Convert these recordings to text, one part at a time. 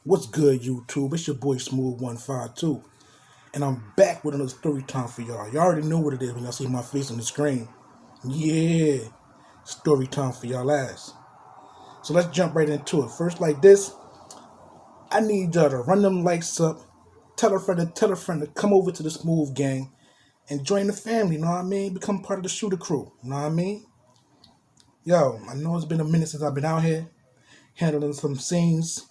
What's good, YouTube? It's your boy Smooth152, and I'm back with another story time for y'all. Y'all already know what it is when y'all see my face on the screen. Yeah, story time for y'all ass. So let's jump right into it. First, like this, I need y'all to run them likes up, tell a friend to come over to the Smooth Gang and join the family. You know what I mean? Become part of the shooter crew. You know what I mean? Yo, I know it's been a minute since I've been out here handling some things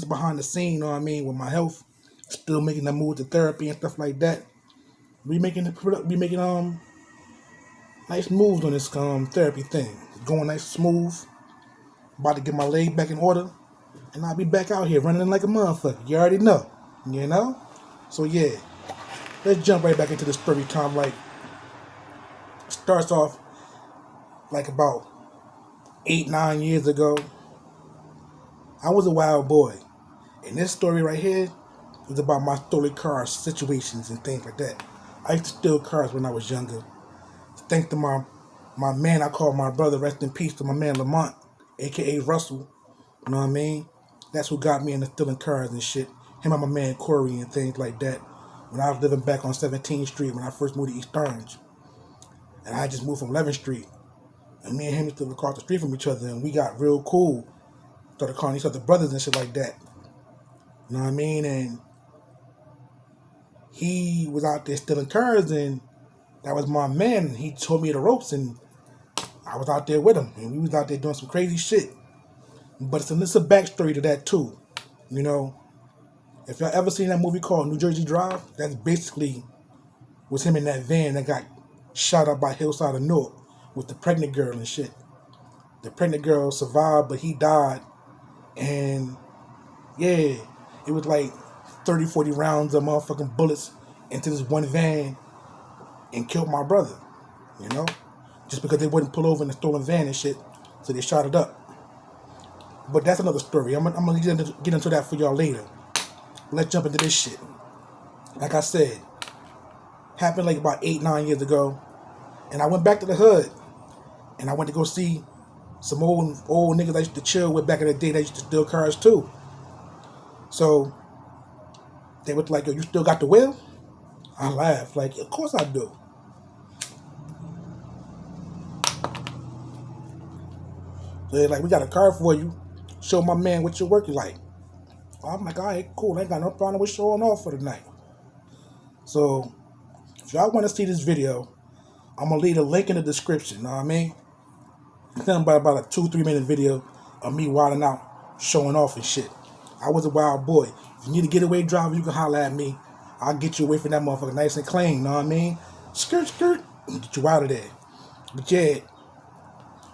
behind the scene, you know what I mean, with my health. Still making the move to therapy and stuff like that. We making nice moves on this therapy thing. Going nice smooth. About to get my leg back in order. And I'll be back out here running like a motherfucker. You already know. You know? So yeah. Let's jump right back into the story time. Like starts off like about 8, 9 years ago. I was a wild boy. And this story right here is about my stolen car situations and things like that. I used to steal cars when I was younger. Thanks to my man I call my brother, rest in peace to my man Lamont, aka Russell. You know what I mean? That's who got me into stealing cars and shit. Him and my man Corey and things like that. When I was living back on 17th Street when I first moved to East Orange. And I just moved from 11th Street. And me and him used to live across the street from each other and we got real cool. Started calling each other brothers and shit like that. You know what I mean? And he was out there stealing cars and that was my man. He told me the ropes and I was out there with him and we was out there doing some crazy shit. But it's a backstory to that too. You know, if y'all ever seen that movie called New Jersey Drive, that's basically was him in that van that got shot up by Hillside of Newark with the pregnant girl and shit. The pregnant girl survived, but he died. And yeah, it was like 30, 40 rounds of motherfucking bullets into this one van and killed my brother. You know? Just because they wouldn't pull over in the stolen van and shit. So they shot it up. But that's another story. I'm gonna get into that for y'all later. Let's jump into this shit. Like I said, happened like about 8, 9 years ago, and I went back to the hood, and I went to go see some old niggas I used to chill with back in the day that used to steal cars too. So they were like, "Yo, you still got the wheel?" I laughed, like, "Of course I do." So they're like, "We got a car for you. Show my man what you're working like." I'm like, "All right, cool. I ain't got no problem with showing off for the night." So if y'all want to see this video, I'm gonna leave a link in the description. You know what I mean? It's nothing but about a 2, 3 minute video of me wilding out, showing off and shit. I was a wild boy. If you need a getaway driver, you can holler at me. I'll get you away from that motherfucker nice and clean. You know what I mean? Skirt, skirt, get you out of there. But yeah,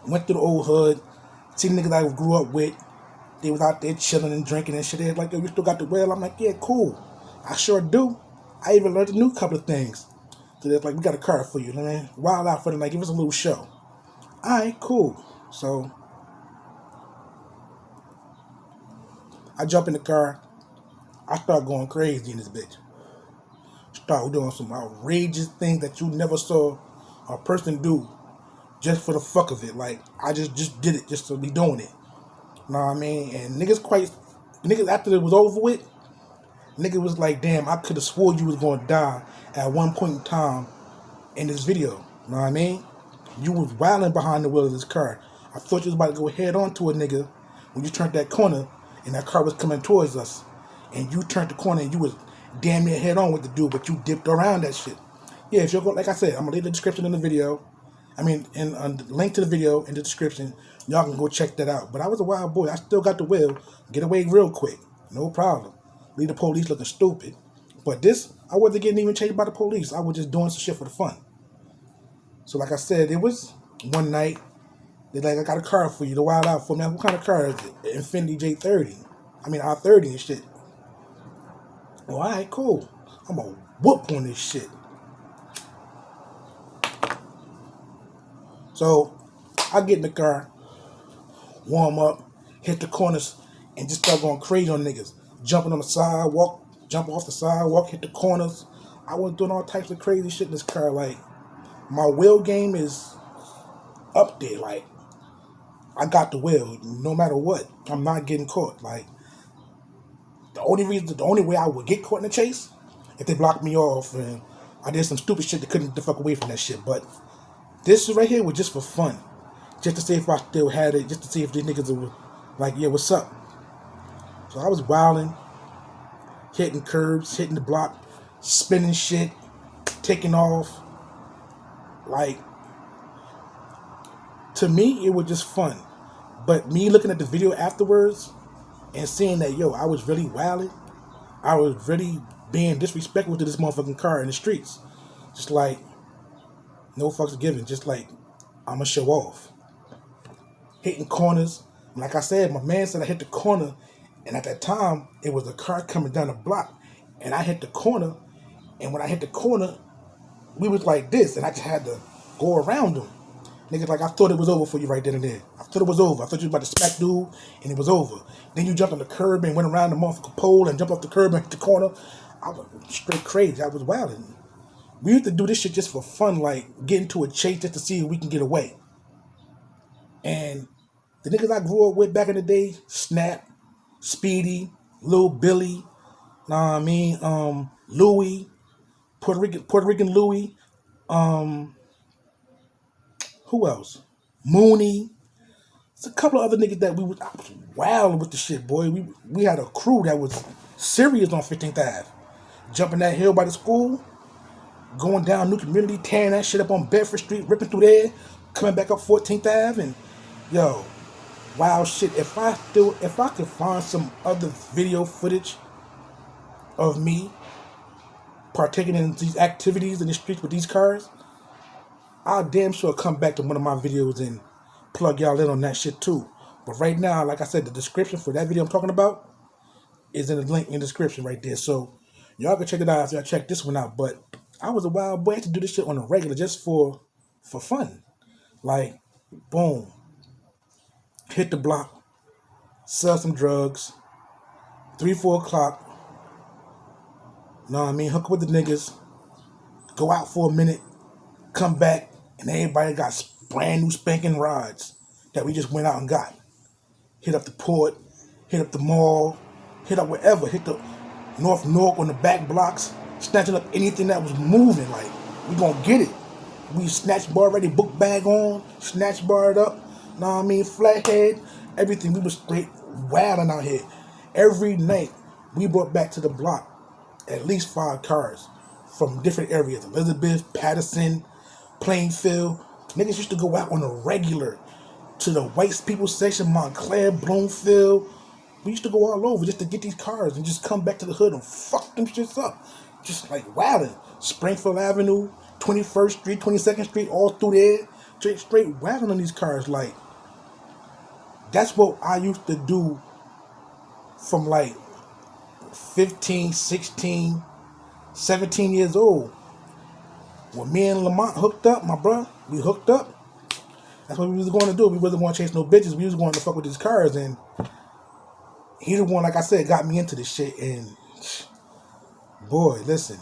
went through the old hood, see niggas I grew up with. They was out there chilling and drinking and shit. They're like, "Yo, you still got the well?" I'm like, "Yeah, cool. I sure do." I even learned a new couple of things. So they're like, "We got a car for you, man. Wild out for the night. Give us a little show." Alright, cool. So I jump in the car. I start going crazy in this bitch. Start doing some outrageous things that you never saw a person do just for the fuck of it. Like, I just did it just to be doing it. You know what I mean? And niggas after it was over with, nigga was like, "Damn, I could have swore you was going to die at one point in time in this video." You know what I mean? You was wilding behind the wheel of this car. I thought you was about to go head on to a nigga when you turned that corner and that car was coming towards us. And you turned the corner and you was damn near head on with the dude, but you dipped around that shit. Yeah, if you'll go, like I said, I'm gonna leave the description in the video. I mean, and the link to the video in the description. Y'all can go check that out. But I was a wild boy. I still got the will. Get away real quick. No problem. Leave the police looking stupid. But this, I wasn't getting even chased by the police. I was just doing some shit for the fun. So like I said, it was one night. They're like, "I got a car for you to wild out for me." What kind of car is it? Infiniti J30. I mean, R30 and shit. Well, all right, cool. I'm gonna whoop on this shit. So I get in the car, warm up, hit the corners, and just start going crazy on niggas. Jumping on the sidewalk, jump off the sidewalk, hit the corners. I was doing all types of crazy shit in this car. Like, my wheel game is up there. Like, I got the wheel, no matter what. I'm not getting caught. Like, the only way I would get caught in a chase, if they blocked me off and I did some stupid shit that couldn't get the fuck away from that shit. But this right here was just for fun. Just to see if I still had it, just to see if these niggas were like, yeah, what's up? So I was wilding, hitting curbs, hitting the block, spinning shit, taking off. Like, to me, it was just fun. But me looking at the video afterwards and seeing that, yo, I was really wilding, I was really being disrespectful to this motherfucking car in the streets. Just like, no fucks given. Just like, I'ma show off. Hitting corners. Like I said, my man said I hit the corner, and at that time, it was a car coming down the block, and I hit the corner, and when I hit the corner, we was like this, and I just had to go around them. Niggas like, I thought it was over for you right then and there. I thought it was over. I thought you was about to smack dude, and it was over. Then you jumped on the curb and went around the motherfucking pole and jumped off the curb and hit the corner. I was straight crazy. I was wilding. We used to do this shit just for fun, like get into a chase just to see if we can get away. And the niggas I grew up with back in the day, Snap, Speedy, Lil Billy, know what I mean, Louie, Puerto Rican Louie, who else? Mooney. There's a couple of other niggas that I was wild with the shit, boy. We had a crew that was serious on 15th Ave. Jumping that hill by the school, going down New Community, tearing that shit up on Bedford Street, ripping through there, coming back up 14th Ave, and yo, wild shit. If I could find some other video footage of me partaking in these activities in the streets with these cars, I'll damn sure come back to one of my videos and plug y'all in on that shit too. But right now, like I said, the description for that video I'm talking about is in the link in the description right there. So y'all can check it out after y'all check this one out. But I was a wild boy to do this shit on a regular just for fun. Like, boom. Hit the block. Sell some drugs. 3, 4 o'clock. Know what I mean? Hook up with the niggas. Go out for a minute. Come back. And everybody got brand new spanking rods that we just went out and got. Hit up the port. Hit up the mall. Hit up wherever. Hit the North Newark on the back blocks. Snatching up anything that was moving. Like, we gonna get it. We snatch bar ready, book bag on. Snatch barred up. Know what I mean? Flathead. Everything. We was straight wilding out here. Every night, we brought back to the block at least 5 cars from different areas. Elizabeth, Patterson, Plainfield. Niggas used to go out on a regular to the white people section, Montclair, Bloomfield. We used to go all over just to get these cars and just come back to the hood and fuck them shits up. Just like wilding. Springfield Avenue, 21st Street, 22nd Street, all through there. Straight wilding on these cars. Like, that's what I used to do from like 15, 16, 17 years old. When me and Lamont hooked up, my bruh, we hooked up. That's what we was going to do. We wasn't going to chase no bitches. We was going to fuck with these cars. And he the one, like I said, got me into this shit. And boy, listen,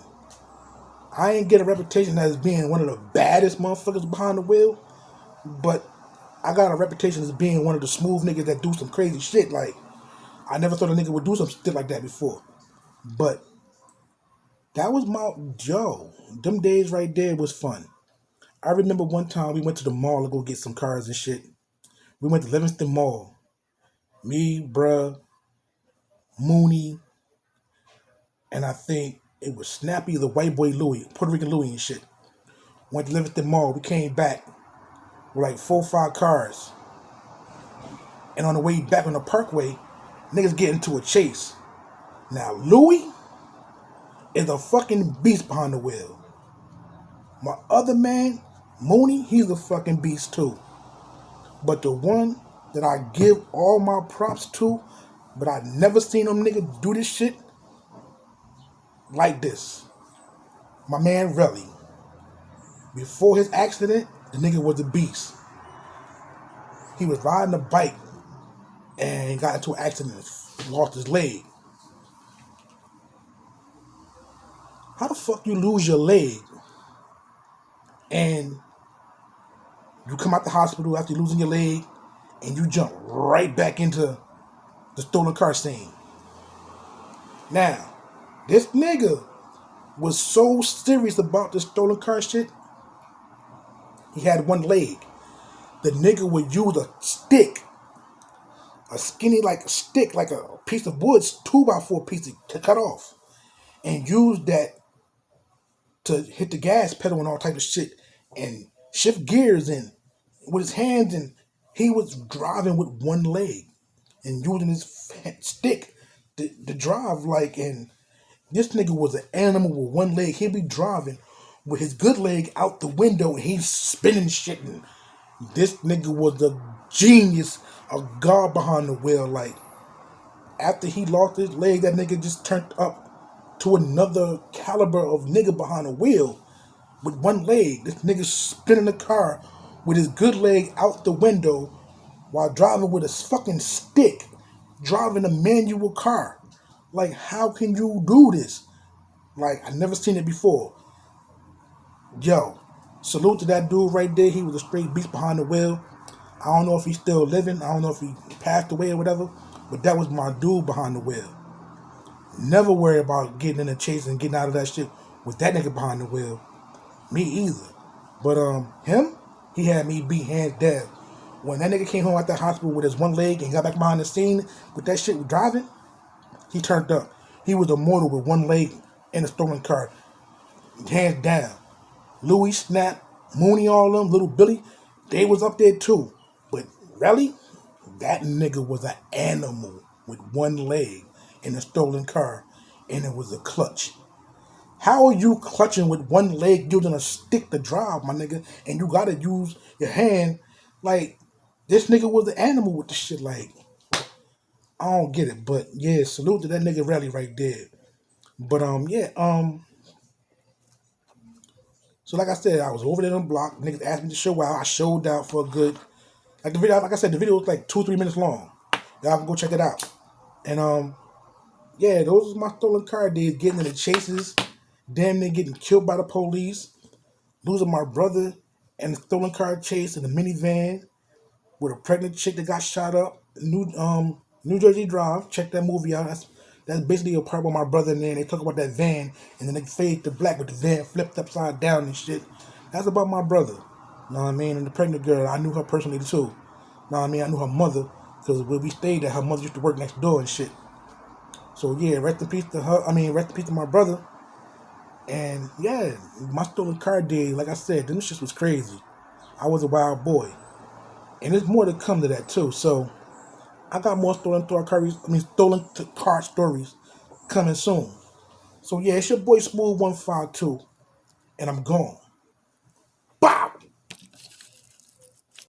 I ain't get a reputation as being one of the baddest motherfuckers behind the wheel, but I got a reputation as being one of the smooth niggas that do some crazy shit. Like, I never thought a nigga would do some shit like that before. But that was them days right there was fun. I remember one time we went to the mall to go get some cars and shit. We went to Livingston Mall. Me, bruh, Mooney, and I think it was Snappy, the white boy Louie, Puerto Rican Louie and shit. Went to Livingston Mall. We came back with like 4 or 5 cars. And on the way back on the Parkway, niggas get into a chase. Now, Louie is a fucking beast behind the wheel. My other man, Mooney, he's a fucking beast too. But the one that I give all my props to, but I never seen them niggas do this shit like this. My man Relly. Before his accident, the nigga was a beast. He was riding a bike and got into an accident and lost his leg. How the fuck you lose your leg and you come out the hospital after losing your leg and you jump right back into the stolen car scene? Now, this nigga was so serious about this stolen car shit, he had one leg. The nigga would use a stick, a skinny like a stick, like a piece of wood, 2x4 piece to cut off, and use that to hit the gas pedal and all type of shit, and shift gears and with his hands, and he was driving with one leg and using his stick to drive like, and this nigga was an animal with one leg. He'd be driving with his good leg out the window and he's spinning shit. And this nigga was a genius, a god behind the wheel. Like, after he lost his leg, that nigga just turned up to another caliber of nigga behind the wheel with one leg. This nigga spinning the car with his good leg out the window while driving with a fucking stick, driving a manual car. Like, how can you do this? Like, I never seen it before. Yo, salute to that dude right there. He was a straight beast behind the wheel. I don't know if he's still living. I don't know if he passed away or whatever. But that was my dude behind the wheel. Never worry about getting in a chase and getting out of that shit with that nigga behind the wheel. Me either. But him, he had me beat hands down. When that nigga came home out that hospital with his one leg and got back behind the scene with that shit driving, he turned up. He was immortal with one leg in a stolen car. Hands down. Louis, Snap, Mooney, all them, Little Billy, they was up there too. But really, that nigga was an animal with one leg in a stolen car, and it was a clutch. How are you clutching with one leg using a stick to drive, my nigga, and you gotta use your hand? Like, this nigga was an animal with the shit. Like, I don't get it, but yeah, salute to that nigga Rally right there. But yeah, so like I said, I was over there on the block. Niggas asked me to show out. I showed out for a good, like the video. Like I said, the video was like 2-3 minutes long. Y'all can go check it out. And yeah, those was my stolen car days. Getting in the chases, damn near getting killed by the police, losing my brother in the stolen car chase in the minivan with a pregnant chick that got shot up. New Jersey Drive. Check that movie out. That's basically a part with my brother in there. And they talk about that van, and then they fade to black with the van flipped upside down and shit. That's about my brother. Know what I mean? And the pregnant girl, I knew her personally too. Know what I mean? I knew her mother because when we stayed there, her mother used to work next door and shit. So yeah, rest in peace to her. I mean, rest in peace to my brother. And yeah, my stolen car day, like I said, them shit was crazy. I was a wild boy. And there's more to come to that too. So I got more stolen car stories coming soon. So yeah, it's your boy Smooth 152, and I'm gone.